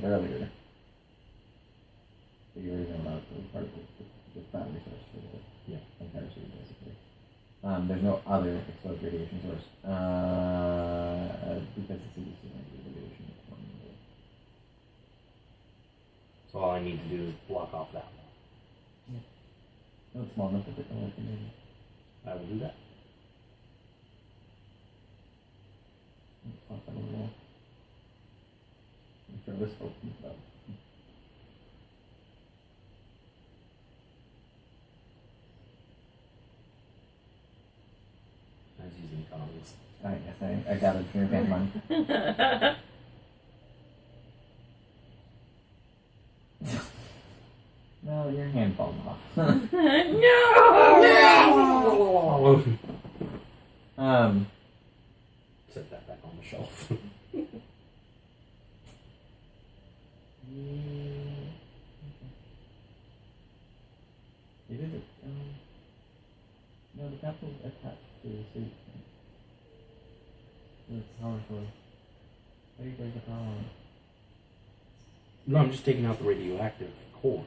earlier. So you already know about the part of the battery source for the entire suit, basically. There's no other exposed radiation source because the suit is still going to be radiation. So all I need to do is block off that one. Yeah. No, it's small enough that it can work in. I will do that. Pop that on the wall. Throw this open up. I was using tongs. I guess I gathered from your pantomime. No, your hand falls off. No! Set that back on the shelf. It is no, the capsule attached to the suit. The power source. How do you break the power on? No, I'm just taking out the radioactive core.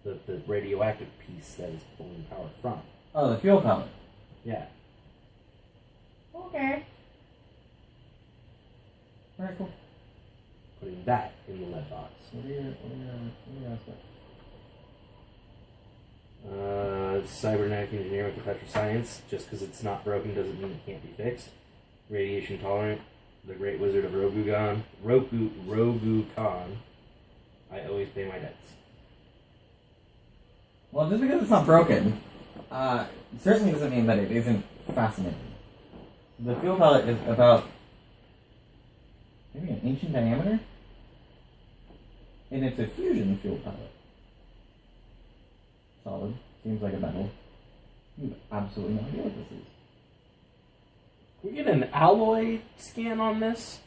The radioactive piece that is pulling power from. Oh, the fuel pellet. Yeah. Okay. Alright, cool. Putting that in the lead box. What are your aspects? Cybernetic engineering with Perpetual science. Just because it's not broken doesn't mean it can't be fixed. Radiation tolerant. The Great Wizard of Rogu Khan. I always pay my debts. Well, just because it's not broken, certainly doesn't mean that it isn't fascinating. The fuel pellet is about maybe an inch in diameter, and it's a fusion fuel pellet. Solid. Seems like a metal. You have absolutely no idea what this is. Can we get an alloy scan on this?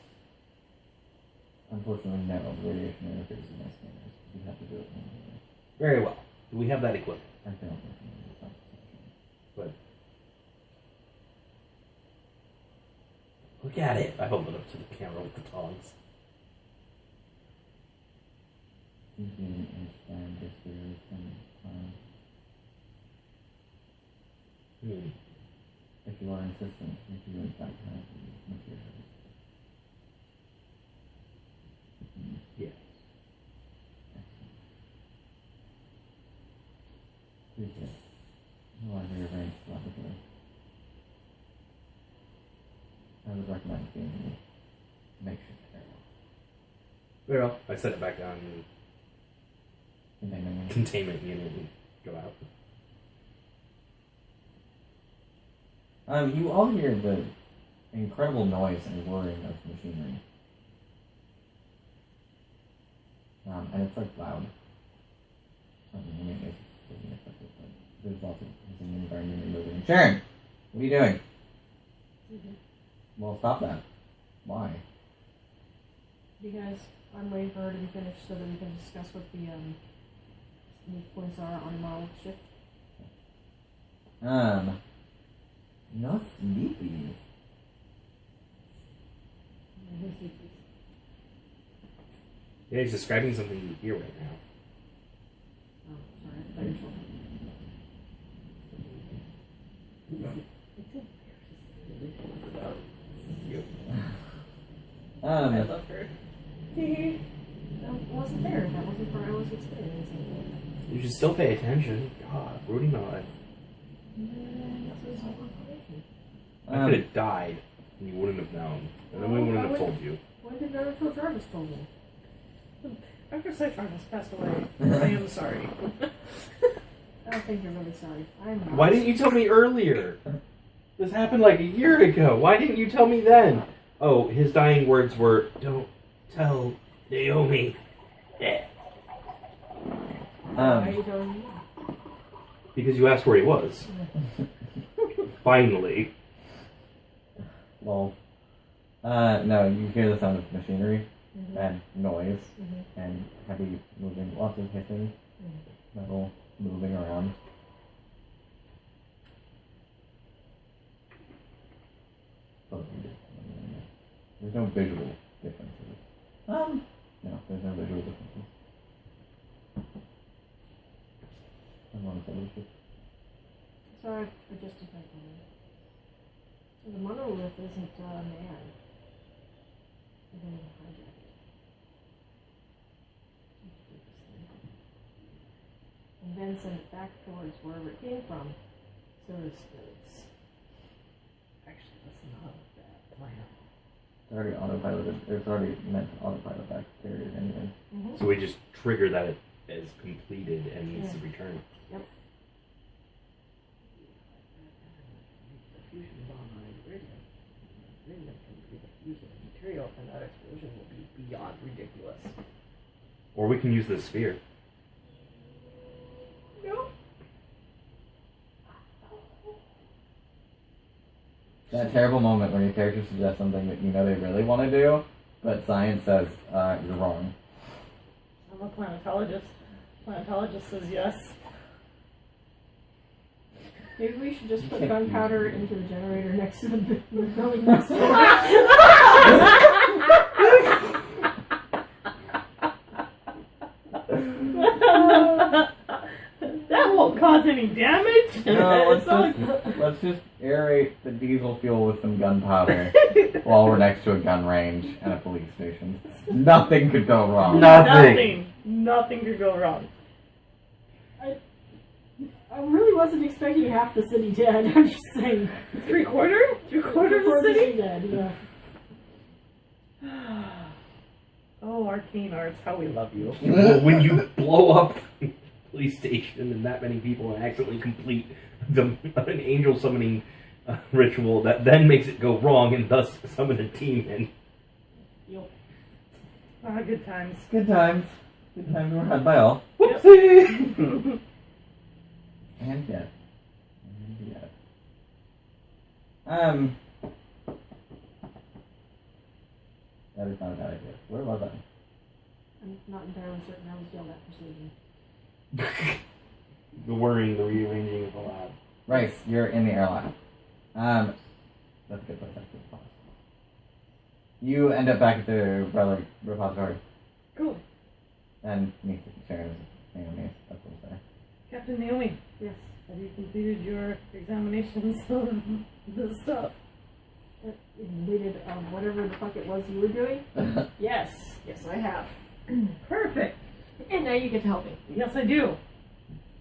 Unfortunately, no. The radiation interferes with my scanners. You have to do it manually. Very well. Do we have that equipment? I don't think it's not. But look at it. I hold it up to the camera with the tongs. If you are insistent, you do in fact have the materials. Yes. Excellent. Please do. No, I rearranged the laboratory. I would recommend being in the makeshift airlock. Very well. I set it back down in containment unit and go out. You all hear the incredible noise and whirring of machinery. And it's like loud. I mean, it's doesn't affect it, but there's lots of an environment moving. Sharon! What are you doing? Mm-hmm. Well, stop that. Why? Because I'm waiting for her to be finished so that we can discuss what the weak points are on tomorrow's shift. Not sleepy. Yeah, he's describing something you hear right now. Oh, sorry. I thought you I love her. That wasn't there. That wasn't where I was experiencing. You should still pay attention. God, Rudy Mott. I could have died, and you wouldn't have known. And then we wouldn't have told you. Why did Dr. Jarvis told me? Dr. Jarvis passed away. I am sorry. I don't think you're really sorry. I'm not. Why didn't you tell me earlier? This happened like a year ago. Why didn't you tell me then? Oh, his dying words were, "Don't tell Naomi." Why are you telling me? Because you asked where he was. Finally. Well, no, you hear the sound of machinery Mm-hmm. and noise Mm-hmm. and heavy moving, lots of hissing, metal moving around. There's no visual differences. No, there's no visual differences. I'm on the So I've adjusted that one. So the monolith isn't man. We're going to hijack it. And then send it back towards wherever it came from. So it's Actually, that's not a bad plan. It's already autopiloted. It's already meant to autopilot back to carrier anyway. So we just trigger that it is completed and needs Yeah. to return. The fusion bomb on iridium. Iridium can be the fusion material, and that explosion will be beyond ridiculous. Or we can use the sphere. No. That terrible moment where your character suggests something that you know they really want to do, but science says, you're wrong. I'm a planetologist. Planetologist says yes. maybe we should just put gunpowder into the generator next to the building next door. That won't cause any damage. No, It's not let's just aerate the diesel fuel with some gunpowder while we're next to a gun range and a police station. Nothing could go wrong. Nothing could go wrong. I really wasn't expecting half the city dead. I'm just saying. Three-quarter of the city? dead, yeah. Oh, Arcane Arts, how we love you. When you blow up the police station and that many people and accidentally complete an angel summoning ritual, that then makes it go wrong and thus summon a team in. Yep. Ah, good times. Good times. Good times were had by all. Whoopsie! And yet. That is not a bad idea. Where was I? I'm not entirely certain I was yelled at for sleeping. The whirring, the rearranging of the lab. Right, you're in the airline. That's a good place actually. You end up back at the relic repository Cool. and meet Sharon Naomi, of course, there. Captain Naomi, Yes. have you completed your examinations of the stuff? Completed whatever the fuck it was you were doing? Yes. Yes, I have. Perfect. And now you get to help me. Yes, I do.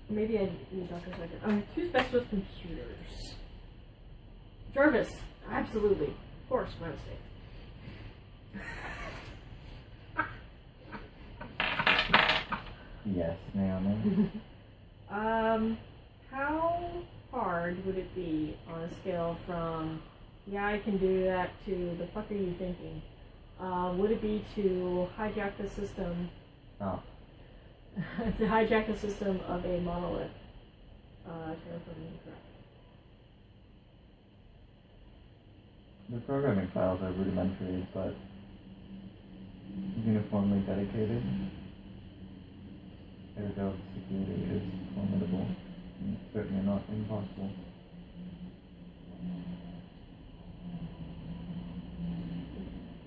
Maybe I need Dr. Second. Who's best with computers? Jarvis. Absolutely. Of course, my mistake. Yes, Naomi. How hard would it be on a scale from, yeah, I can do that, to the fuck are you thinking? Would it be to hijack the system, Oh. to hijack the system of a monolith, terraforming craft? The programming files are rudimentary, but uniformly dedicated. Ergo, security is formidable, and certainly not impossible.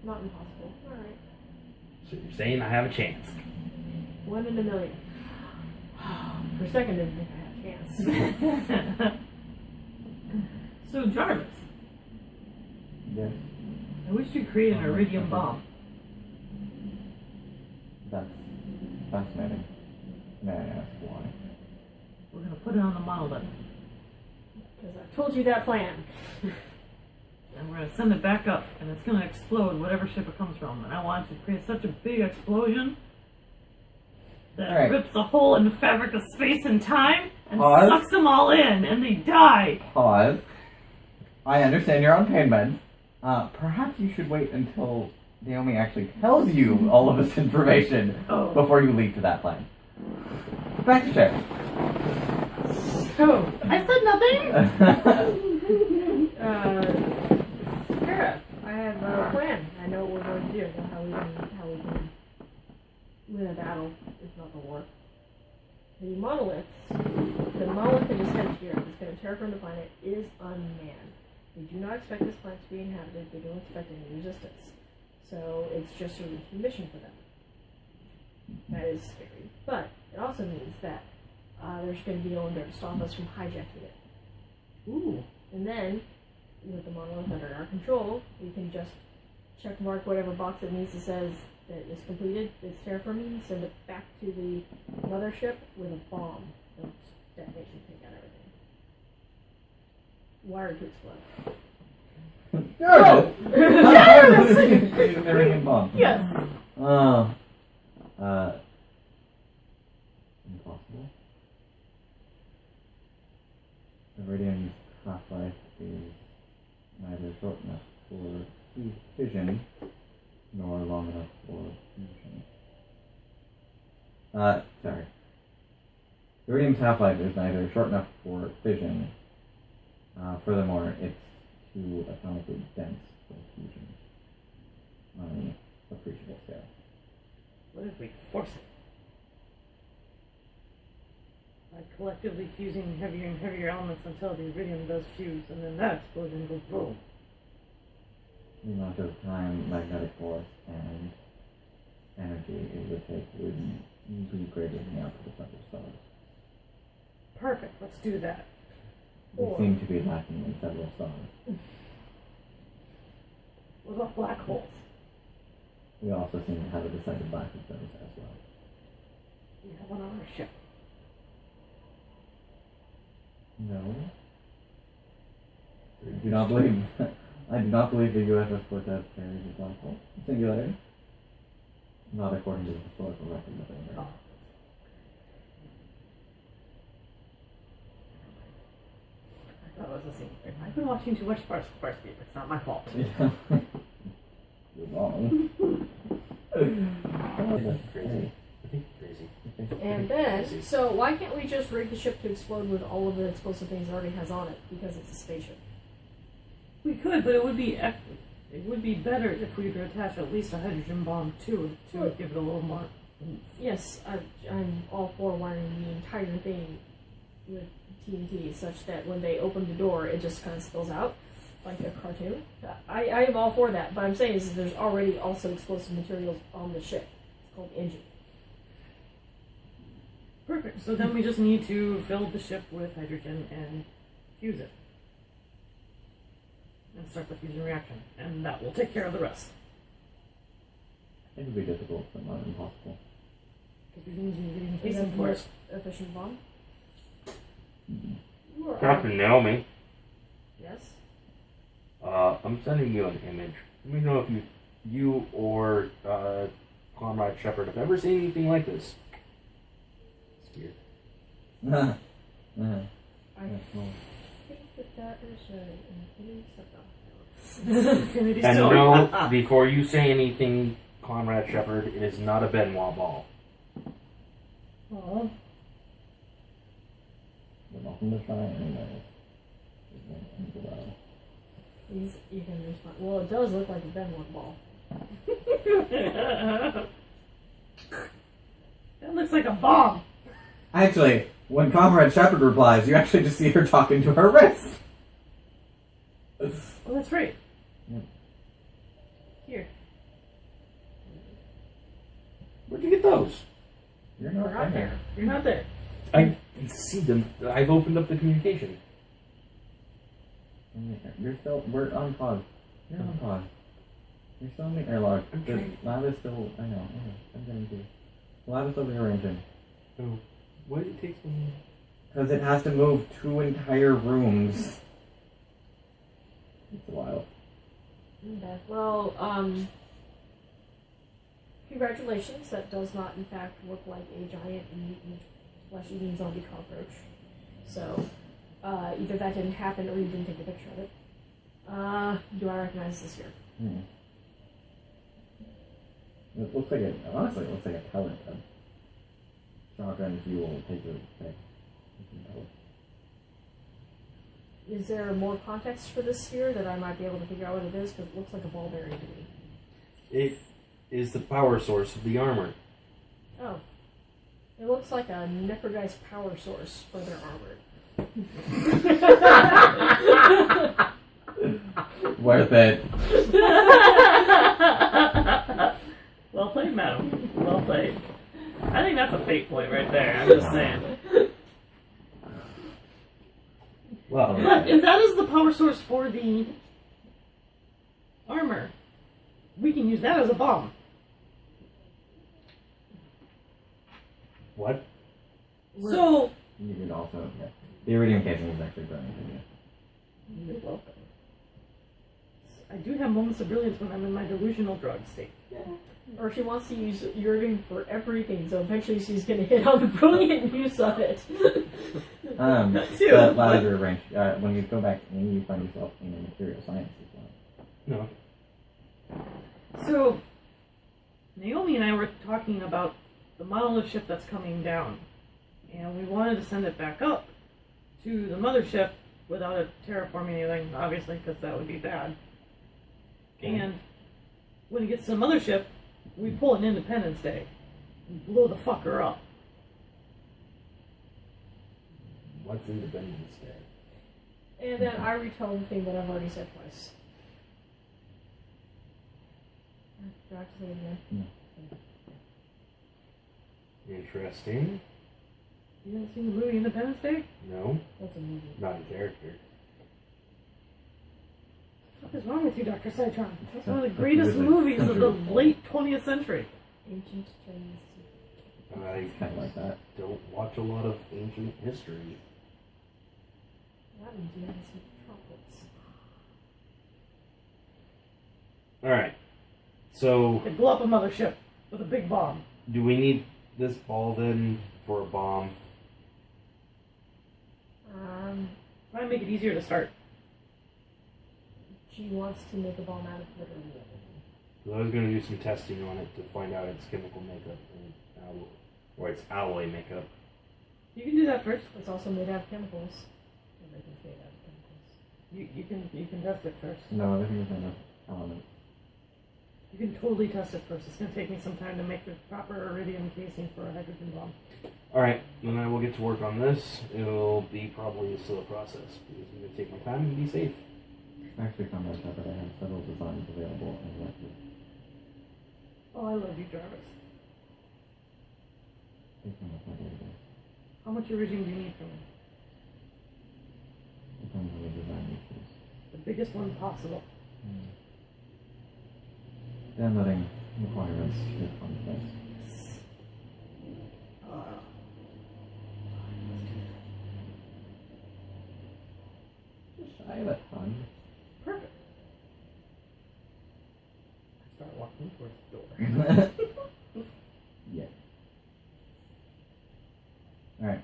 Not impossible. Alright. So you're saying I have a chance? 1 in a million. For a second, I didn't think I had a chance. So, Jarvis, Yes, I wish you create an iridium bomb. that's fascinating. May I ask why? We're going to put it on the monolith. Because I told you that plan. And we're going to send it back up, and it's going to explode whatever ship it comes from. And I want it to create such a big explosion that All right. it rips a hole in the fabric of space and time and Pause. sucks them all in, and they die. Pause. I understand you're on pain meds. Perhaps you should wait until Naomi actually tells you all of this information before you leap to that plan. Back to Sharon. So, I said nothing. Sarah, I have a plan. I know what we're going to do. I know how we can win a battle, if not the war. The monolith that is sent here, that's going to terraform the planet, is unmanned. They do not expect this planet to be inhabited. They don't expect any resistance. So it's just a routine mission for them. That is scary. But it also means that there's going to be no one there to stop us from hijacking it. Ooh. And then, with the monolith under our control, we can just check mark whatever box it needs that says that it's completed, it's terraforming, send it back to the mothership with a bomb. That'll detonate and take out everything. Wired to explode. Yes! American bomb. Yes! Impossible. Iridium's half-life is neither short enough for fission nor long enough for fusion. Sorry. Iridium's half-life is neither short enough for fission. Furthermore, it's too atomically dense for fusion on an appreciable scale. What if we force it? By collectively fusing heavier and heavier elements until the iridium does fuse, and then that explosion goes boom. The amount of time, magnetic force, and energy it would take would be greater than the output of other stars. Perfect, let's do that. We seem to be lacking in several stars. What about black holes? We also seem to have a decided lack of those as well. We have one on our ship. No. I do not believe the USS Cortez carries a black hole. Singularity? Not according to the historical record of it. Oh. I thought it was a secret. I've been watching too much Farscape. It's not my fault. Yeah. You're wrong. That's crazy. I think you're crazy. And then, so why can't we just rig the ship to explode with all of the explosive things it already has on it? Because it's a spaceship. We could, but it would be better if we could attach at least a hydrogen bomb to it to give it a little more. Yes, I'm all for wiring the entire thing with TNT such that when they open the door, it just kind of spills out like a cartoon. I am all for that, but I'm saying is there's already also explosive materials on the ship. It's called engine. Perfect. So then we just need to fill the ship with hydrogen and fuse it. And start the fusion reaction. And that will take care of the rest. It would be difficult, but not impossible. Because we need iridium Is casing that the for it. most efficient bomb? You are Captain Naomi, Yes. I'm sending you an image. Let me know if you or Comrade Shepard have ever seen anything like this. It's weird. I Well, think that is an infinity Infinity And Stone. no, before you say anything, Comrade Shepard, it is not a Benoit ball. Aw. you're welcome to try anyway. You can respond. Well, it does look like a Benoit ball. That looks like a bomb. Actually, when Comrade Shepard replies, you actually just see her talking to her wrist. Oh, that's right. Yep. Here. Where'd you get those? You're We're not not there. there. You're not there. I see them. I've opened up the communication. You're still. We're on pause. You're on pause. You're still in the airlock. I'm The trying. lab is still. I know. I'm getting to you. The lab is still rearranging. Oh, why did it take so long? Because it has to move 2 entire rooms. It's a while. Okay. Well, congratulations. That does not, in fact, look like a giant mutant flesh-eating zombie cockroach. So, either that didn't happen or you didn't take a picture of it. Do I recognize this here? It looks like it. Honestly, it looks like a pellet of shotgun fuel. Take your pick. Is there more context for this sphere that I might be able to figure out what it is? Because it looks like a ball bearing to me. It is the power source of the armor. Oh. It looks like a Necrogeist power source for their armor. Worth it. Well played, madam. Well played. I think that's a fate point right there. I'm just saying. Well, But if that is the power source for the armor, we can use that as a bomb. what? So, You could also, yeah. The iridium casing is actually burning to you. you're welcome. I do have moments of brilliance when I'm in my delusional drug state. Or she wants to use urine for everything, so eventually she's going to hit on the brilliant use of it. Too. But ladder range, when you go back in, you find yourself in a material science as well. No. So, Naomi and I were talking about the monolith ship that's coming down, and we wanted to send it back up to the mothership without it terraforming anything, obviously, because that would be bad. Okay. And when it gets to the mothership, we pull an Independence Day and blow the fucker up. What's Independence Day? And then I retell the thing that I've already said twice. Do I have to say it again? Interesting. You haven't seen the movie Independence Day? No, That's a movie. not in character. What is wrong with you, Dr. Citron? That's one of the That's greatest really movies of the century. late 20th century. Ancient Chinese. I It's kind of like that. don't watch a lot of ancient history. That means you haven't seen chocolates. Alright. So, They blow up a mothership with a big bomb. do we need this ball then for a bomb? Try and make it easier to start. She wants to make a bomb out of literally everything. 'Cause I was going to do some testing on it to find out its chemical makeup or its alloy makeup. You can do that first. It's also made out of chemicals. Everything's made out of chemicals. You can test it first. No, everything is in a element. You can totally test it first. It's going to take me some time to make the proper iridium casing for a hydrogen bomb. Alright, then I will get to work on this. It'll be probably a slow process because I'm going to take my time and be safe. Actually, combat shop, but I have several designs available and elected. Oh, I love you, Jarvis. Based on what my database. How much iridium do you need from me? Depends on the design you choose. The biggest one possible. Downloading requirements is on the list. Just shy of a ton. Perfect. I start walking towards the door. Yeah. Alright.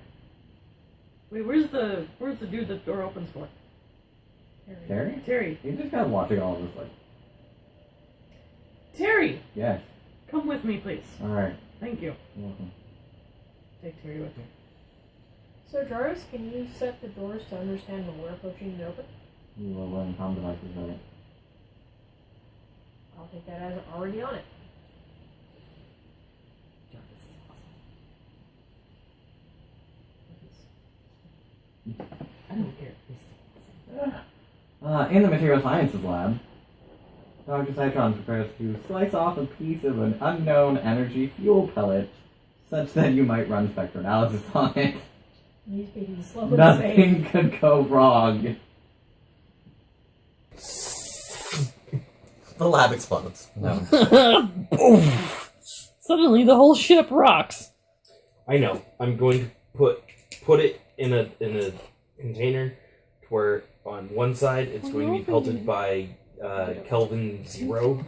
Wait, where's the dude the door opens for? Terry? Terry. You're just kind of watching all of this like, Terry! yes. Come with me, please. Alright. Thank you. You're welcome. Take Terry with me. So, Jarvis, can you set the doors to understand when we're approaching the open? You will learn comm devices, right? I'll take that as already on it. Jarvis is awesome. I don't care. He's still awesome. In the material sciences lab, Dr. Citron prepares to slice off a piece of an unknown energy fuel pellet such that you might run spectroanalysis on it. He's speaking slow and safe. Nothing could go wrong. The lab explodes. No. Suddenly the whole ship rocks. I know. I'm going to put it in a container to where on one side it's going to be pelted by Kelvin 0,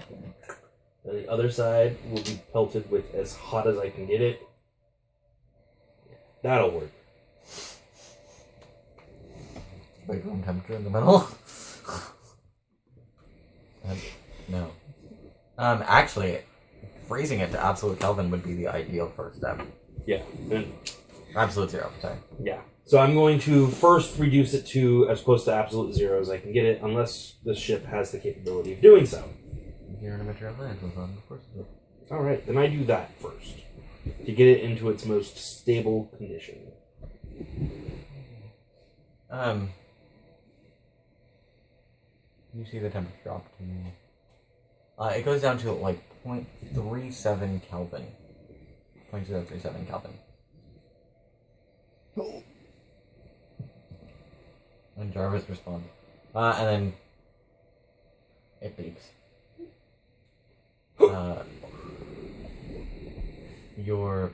and the other side will be pelted with as hot as I can get it. That'll work. Wait, room temperature in the middle? No. Actually, freezing it to absolute Kelvin would be the ideal first step. Yeah. And Absolute 0, sorry. yeah. So I'm going to first reduce it to as close to absolute 0 as I can get it, unless the ship has the capability of doing so. If you're in a material science, of course it will. Alright, then I do that first. To get it into its most stable condition. You see the temperature drop to... it goes down to like 0.37 Kelvin .037 Kelvin. And Jarvis responds. And then it beeps. Your